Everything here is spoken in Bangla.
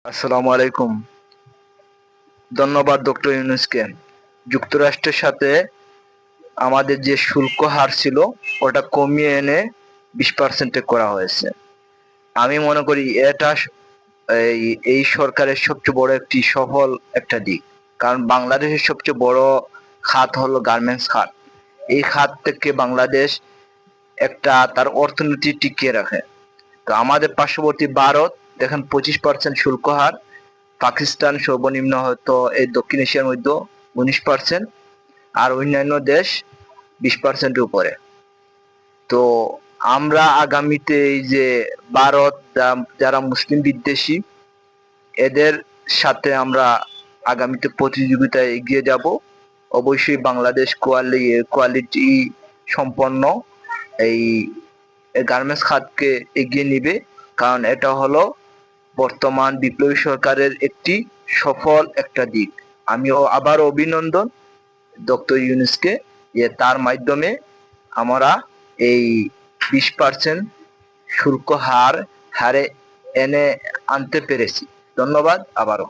আসসালামু আলাইকুম। ধন্যবাদ ডক্টর ইউনূসকে। যুক্তরাষ্ট্রের সাথে আমাদের যে শুল্ক হার ছিল ওটা কমিয়ে এনে 20% করা হয়েছে। আমি মনে করি এটা এই এই সরকারের সবচেয়ে বড় একটি সফল একটা দিক। কারণ বাংলাদেশের সবচেয়ে বড় খাত হলো গার্মেন্টস খাত। এই খাত থেকে বাংলাদেশ একটা তার অর্থনীতি টিকিয়ে রাখে। তো আমাদের পার্শ্ববর্তী ভারত দেখেন 25% শুল্ক হার, পাকিস্তান সর্বনিম্ন হয়তো এই দক্ষিণ এশিয়ার মধ্যে 19%, আর অন্যান্য দেশ 20% উপরে। তো আমরা আগামীতে এই যে ভারত যারা মুসলিম বিদ্বেষী এদের সাথে আমরা আগামীতে প্রতিযোগিতায় এগিয়ে যাব। অবশ্যই বাংলাদেশ কোয়ালিটি সম্পন্ন এই গার্মেন্টস খাতকে এগিয়ে নিবে, কারণ এটা হলো বর্তমান বিপ্লবী সরকারের একটি সফল একটা দিক। আমিও আবার অভিনন্দন ডক্টর ইউনূসকে, যে তার মাধ্যমে আমরা এই 20% শুল্ক হারে এনে আনতে পেরেছি। ধন্যবাদ আবারও।